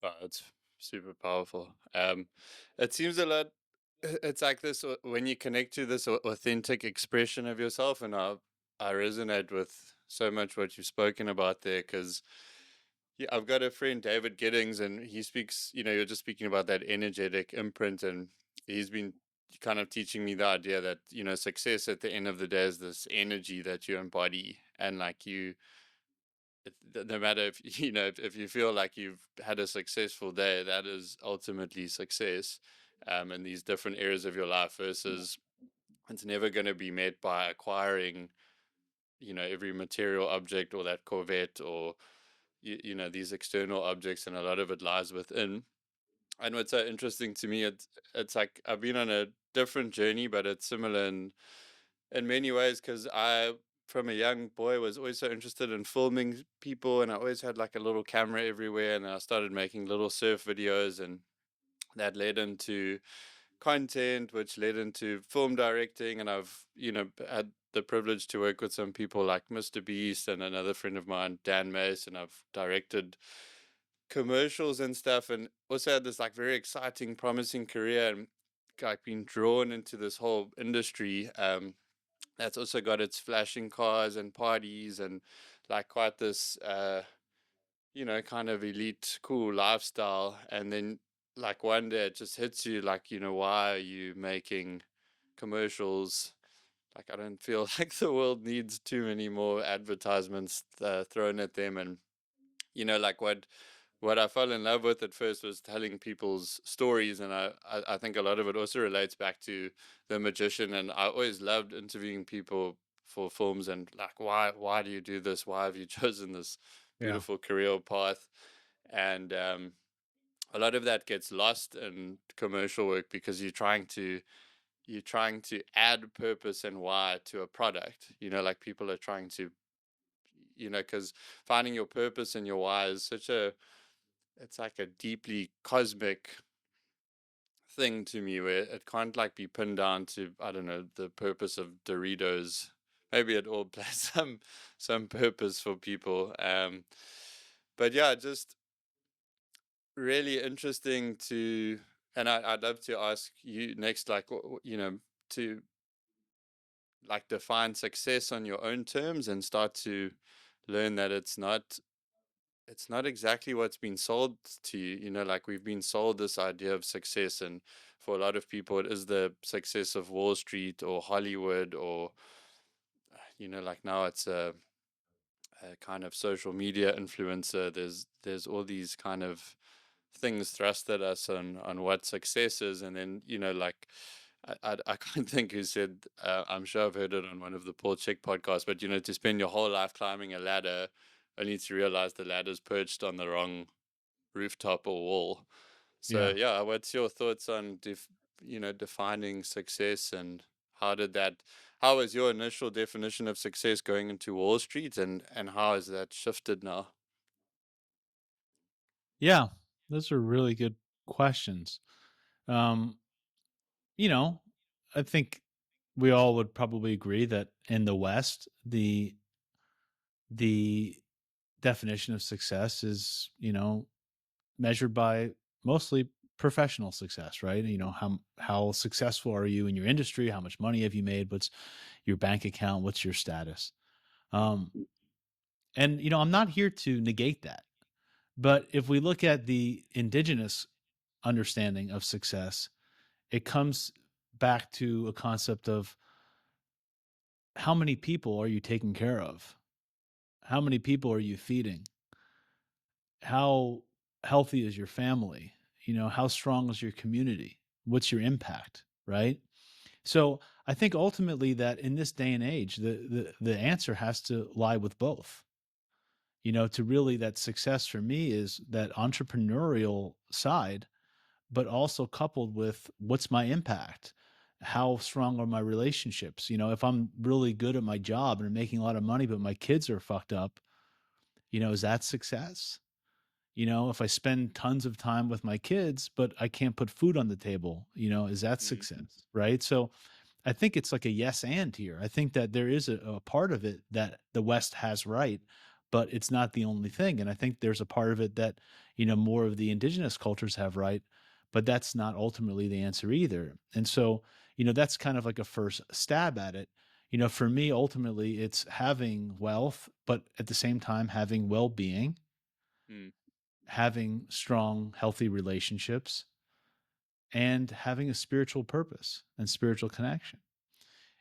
Wow, it's super powerful. It seems a lot. It's like this when you connect to this authentic expression of yourself, and I resonate with so much what you've spoken about there because yeah, I've got a friend, David Giddings, and he speaks. You're just speaking about that energetic imprint, and he's been kind of teaching me the idea that success at the end of the day is this energy that you embody, and like no matter if if you feel like you've had a successful day, that is ultimately success in these different areas of your life versus it's never going to be met by acquiring every material object or that Corvette or these external objects, and a lot of it lies within. And what's so interesting to me, it's like I've been on a different journey, but it's similar in many ways because I, from a young boy, was always so interested in filming people, and I always had like a little camera everywhere, and I started making little surf videos, and that led into content, which led into film directing, and I've had the privilege to work with some people like Mr. Beast and another friend of mine, Dan Mace, and I've directed commercials and stuff, and also had this like very exciting, promising career, and like been drawn into this whole industry. That's also got its flashing cars and parties and like quite this kind of elite cool lifestyle. And then like one day it just hits you like, why are you making commercials? Like I don't feel like the world needs too many more advertisements thrown at them. And like what I fell in love with at first was telling people's stories, and I think a lot of it also relates back to The Magician. And I always loved interviewing people for films and like why do you do this? Why have you chosen this Yeah. beautiful career path? And a lot of that gets lost in commercial work because you're trying to add purpose and why to a product. Like people are trying to because finding your purpose and your why is such a it's like a deeply cosmic thing to me where it can't like be pinned down to I don't know the purpose of Doritos. Maybe it all plays some purpose for people. But yeah, just really interesting to and I'd love to ask you next like to like define success on your own terms and start to learn that it's not exactly what's been sold to you. Like we've been sold this idea of success, and for a lot of people, it is the success of Wall Street or Hollywood, or like now it's a kind of social media influencer. There's all these kind of things thrust at us on what success is, and then like. I can't think who said. I'm sure I've heard it on one of the Paul Chick podcasts, but to spend your whole life climbing a ladder, only to realize the ladder's perched on the wrong rooftop or wall. So Yeah. yeah, what's your thoughts on defining success, and how was your initial definition of success going into Wall Street, and how has that shifted now? Yeah. Those are really good questions. Um, you know, I think we all would probably agree that in the West, the definition of success is, measured by mostly professional success, right? How successful are you in your industry? How much money have you made? What's your bank account? What's your status? Um, and I'm not here to negate that. But if we look at the indigenous understanding of success, it comes back to a concept of how many people are you taking care of? How many people are you feeding? How healthy is your family? How strong is your community? What's your impact? Right. So I think ultimately that in this day and age, the answer has to lie with both. To really that success for me is that entrepreneurial side, but also coupled with what's my impact? How strong are my relationships? If I'm really good at my job and making a lot of money, but my kids are fucked up, is that success? If I spend tons of time with my kids, but I can't put food on the table, is that Mm. success? Right. So I think it's like a yes and here. I think that there is a part of it that the West has right, but it's not the only thing. And I think there's a part of it that, you know, more of the indigenous cultures have right, but that's not ultimately the answer either. And so, you know, that's kind of like a first stab at it. You know, for me, ultimately, it's having wealth, but at the same time, having well being, Mm, having strong, healthy relationships, and having a spiritual purpose and spiritual connection.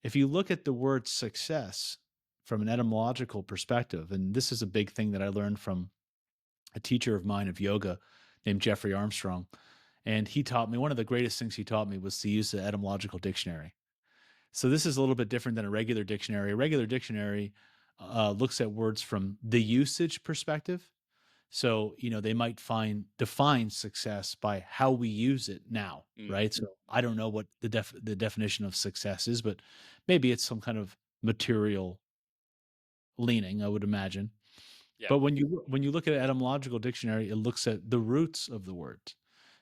If you look at the word success from an etymological perspective, and this is a big thing that I learned from a teacher of mine of yoga named Jeffrey Armstrong. And he taught me, one of the greatest things he taught me was to use the etymological dictionary. So this is a little bit different than a regular dictionary. A regular dictionary looks at words from the usage perspective. So, you know, they might define success by how we use it now, mm, right? So I don't know what the definition of success is, but maybe it's some kind of material leaning, I would imagine. yeah. But when you look at etymological dictionary, it looks at the roots of the word.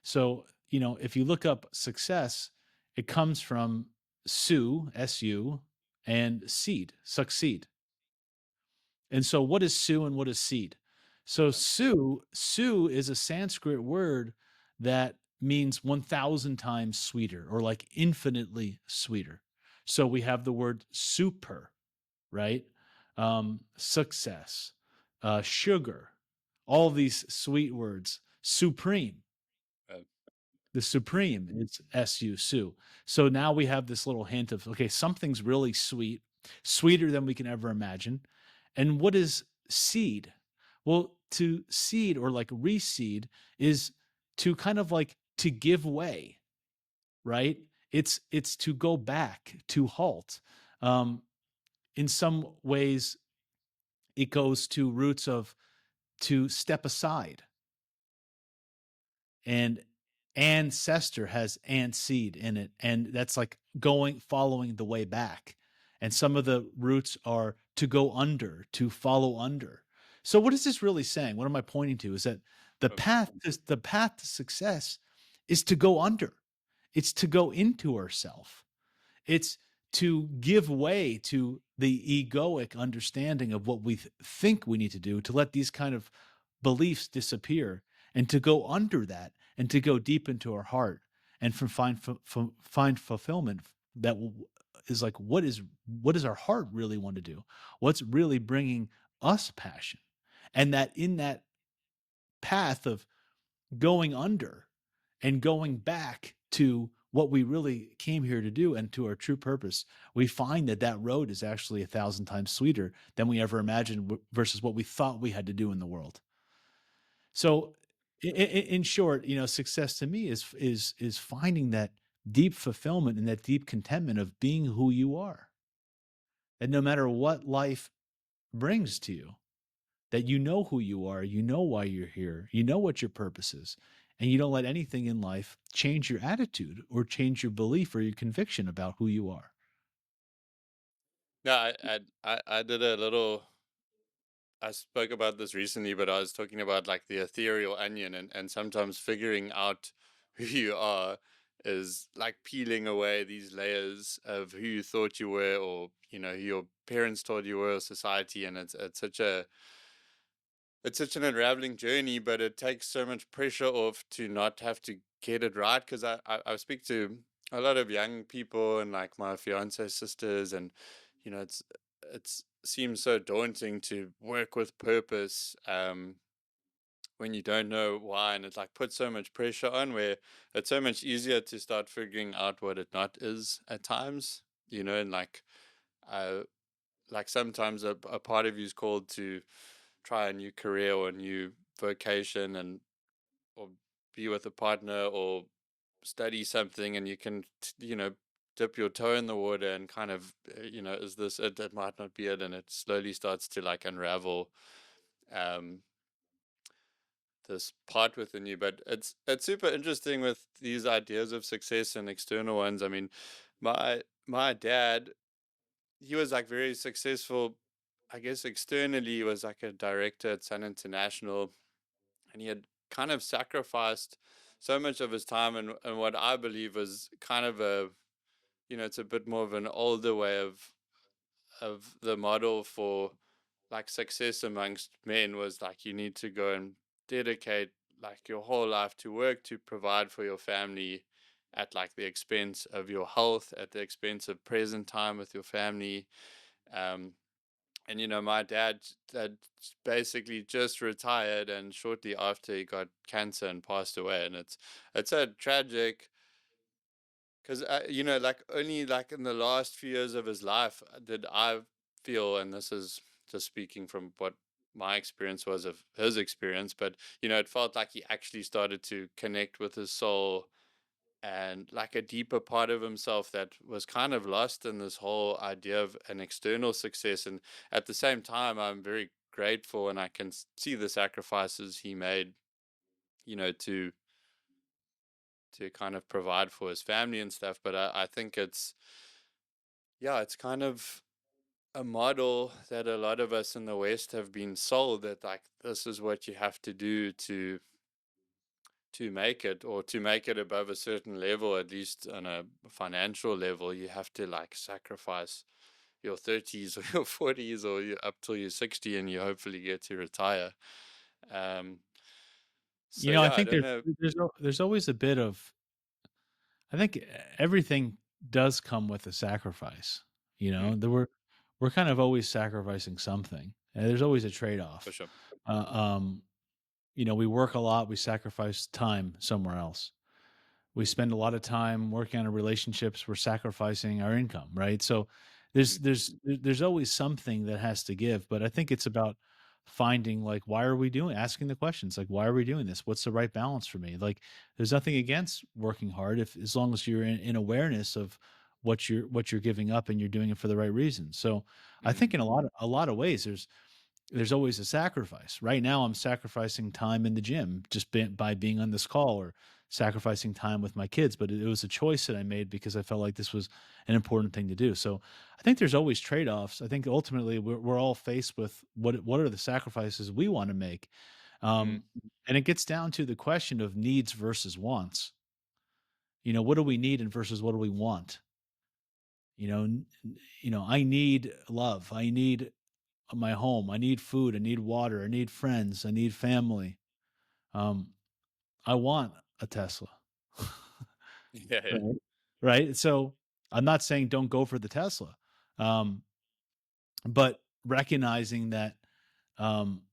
So, you know, if you look up success, it comes from su, su, and seed, succeed. And so what is su and what is seed? So Uh, su is a Sanskrit word that means 1,000 times sweeter or like infinitely sweeter. So we have the word super, right? Success, sugar, all these sweet words, supreme. uh, The supreme is su, su. So now we have this little hint of, okay, something's really sweet, sweeter than we can ever imagine. And what is seed? Well, to seed or like reseed is to kind of like to give way, right? It's to go back, to halt. Um, in some ways, it goes to roots of to step aside, and ancestor has ant seed in it, and that's like going following the way back. And some of the roots are to go under, to follow under. So what is this really saying? What am I pointing to is that um, the path to success is to go under. It's to go into ourself. It's to give way to the egoic understanding of what we think we need to do, to let these kind of beliefs disappear, and to go under that and to go deep into our heart and find fulfillment that is like what does our heart really want to do? What's really bringing us passion? And that in that path of going under and going back to what we really came here to do and to our true purpose, we find that that road is actually 1,000 times sweeter than we ever imagined versus what we thought we had to do in the world. So, in short, you know, success to me is finding that deep fulfillment and that deep contentment of being who you are, and no matter what life brings to you, that you know who you are, you know why you're here, you know what your purpose is, and you don't let anything in life change your attitude or change your belief or your conviction about who you are. no, I did a little. I spoke about this recently, but I was talking about like the ethereal onion, and sometimes figuring out who you are is like peeling away these layers of who you thought you were, or you know, who your parents told you were, or society, and it's such an unraveling journey, but it takes so much pressure off to not have to get it right. Because I speak to a lot of young people and like my fiance's sisters, and you know, it's seems so daunting to work with purpose when you don't know why, and it like puts so much pressure on. Where it's so much easier to start figuring out what it not is at times, you know, and uh, like sometimes a part of you is called to try a new career or a new vocation, and or be with a partner or study something, and you can you know, dip your toe in the water and kind of you know, is this it? It might not be it, and it slowly starts to like unravel um this part within you. But it's super interesting with these ideas of success and external ones. I mean, my dad, he was like very successful. I guess externally, he was like a director at Sun International, and he had kind of sacrificed so much of his time, and what I believe was kind of a, you know, it's a bit more of an older way of the model for like success amongst men was like you need to go and dedicate like your whole life to work to provide for your family at like the expense of your health, at the expense of present time with your family. um and my dad had basically just retired, and shortly after he got cancer and passed away. And it's a tragic, because like only like in the last few years of his life did I feel, and this is just speaking from what my experience was of his experience, but it felt like he actually started to connect with his soul and like a deeper part of himself that was kind of lost in this whole idea of an external success. And at the same time, I'm very grateful, and I can see the sacrifices he made, to kind of provide for his family and stuff. But I think yeah, it's kind of a model that a lot of us in the West have been sold, that like this is what you have to do to make it, or to make it above a certain level, at least on a financial level. You have to like sacrifice your 30s or your 40s, or you up till you're 60, and you hopefully get to retire. um so I yeah, I think don't know. there's always a bit of, I think everything does come with a sacrifice. Mm, We're kind of always sacrificing something, and there's always a for trade-off. sure. Uh, um, we work a lot, we sacrifice time somewhere else. We spend a lot of time working on our relationships, we're sacrificing our income, right? So Mm, there's always something that has to give, but I think it's about finding, like, why are we doing, asking the questions like, why are we doing this? What's the right balance for me? Like, there's nothing against working hard, if as long as you're in awareness of what you're giving up, and you're doing it for the right reasons. So I mm, think in a lot of ways there's always a sacrifice. Right now, I'm sacrificing time in the gym just by being on this call, or sacrificing time with my kids. But it was a choice that I made because I felt like this was an important thing to do. So I think there's always trade offs. I think ultimately we're all faced with what are the sacrifices we want to make. mm. Um, and it gets down to the question of needs versus wants. What do we need and versus what do we want? I need love. I need my home. I need food. I need water. I need friends. I need family. Um, I want a Tesla. Yeah, yeah. Right. Right. So I'm not saying don't go for the Tesla, um, but recognizing that um,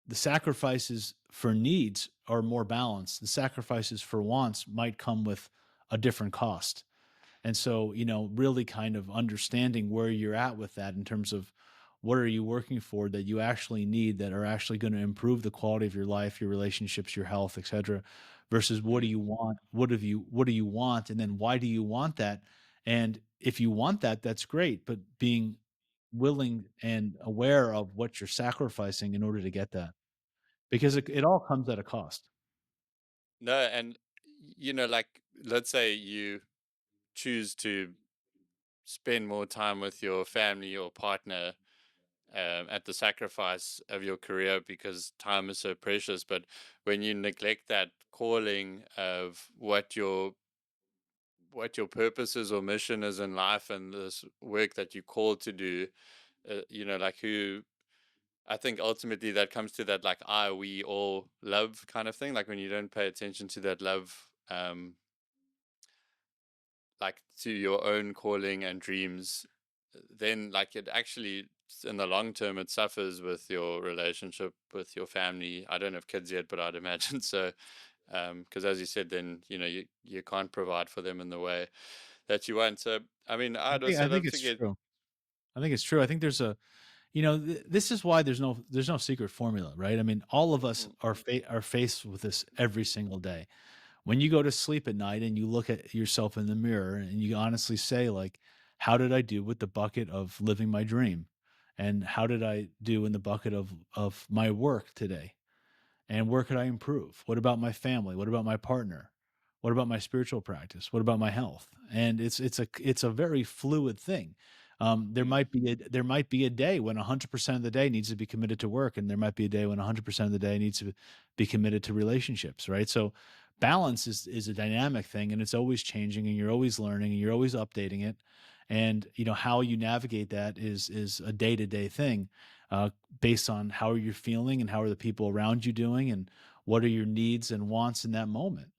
the sacrifices for needs are more balanced. The sacrifices for wants might come with a different cost. And so, really kind of understanding where you're at with that, in terms of what are you working for that you actually need, that are actually going to improve the quality of your life, your relationships, your health, etc., versus what do Mm. you want? What do you want? And then why do you want that? And if you want that, that's great, but being willing and aware of what you're sacrificing in order to get that, because it all comes at a cost. No, and like, let's say you choose to spend more time with your family or partner, at the sacrifice of your career, because time is so precious. But when you neglect that calling of what your purpose is or mission is in life, and this work that you called to do, like, who I think ultimately that comes to that, like, I, we all love kind of thing. Like when you don't pay attention to that love, like to your own calling and dreams, then like it actually, in the long term, it suffers with your relationship with your family. I don't have kids yet, but I'd imagine so. Because as you said, then you can't provide for them in the way that you want. So I mean, I I'd think I also think love to it's get. true. I think it's true. I think there's a this is why there's no secret formula, right? I mean, all of us Mm, are faced with this every single day. When you go to sleep at night and you look at yourself in the mirror and you honestly say, like, how did I do with the bucket of living my dream? And how did I do in the bucket of my work today? And where could I improve? What about my family? What about my partner? What about my spiritual practice? What about my health? And it's a very fluid thing. mm, There might be a day when 100% of the day needs to be committed to work, and there might be a day when 100% of the day needs to be committed to relationships. Right. So balance is a dynamic thing, and it's always changing, and you're always learning, and you're always updating it. And how you navigate that is a day-to-day thing, uh, based on how are you feeling and how are the people around you doing and what are your needs and wants in that moment.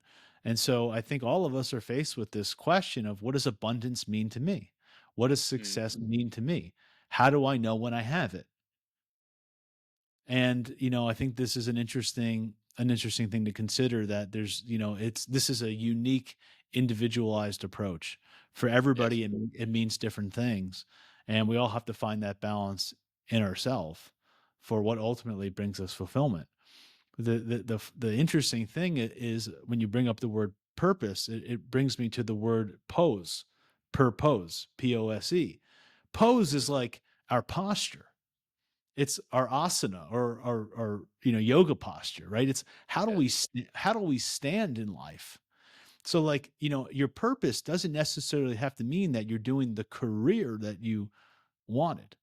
And so I think all of us are faced with this question of, what does abundance mean to me? What does Mm. success mean to me? How do I know when I have it? And I think this is an interesting thing to consider, that there's it's this is a unique, individualized approach for Yes. everybody, and it means different things, and we all have to find that balance in ourselves for what ultimately brings us fulfillment. The interesting thing is, when you bring up the word purpose, it brings me to the word pose. Purpose, Pose. Pose is like our posture. It's our asana, or yoga posture, right? It's Yes. how do we stand in life? So, like, your purpose doesn't necessarily have to mean that you're doing the career that you wanted.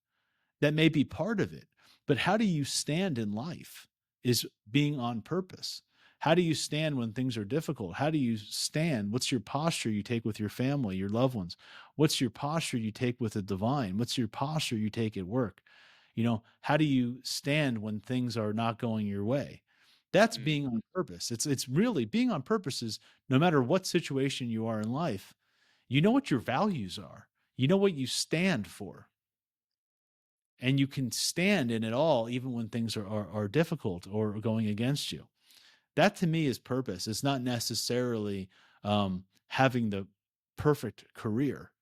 That may be part of it, but how do you stand in life is being on purpose. How do you stand when things are difficult? How do you stand? What's your posture you take with your family, your loved ones? What's your posture you take with the divine? What's your posture you take at work? How do you stand when things are not going your way? That's Mm. being on purpose. It's really being on purpose is, no matter what situation you are in life, you know what your values are. You know what you stand for, and you can stand in it all, even when things are difficult or going against you. That to me is purpose. It's not necessarily having the perfect career.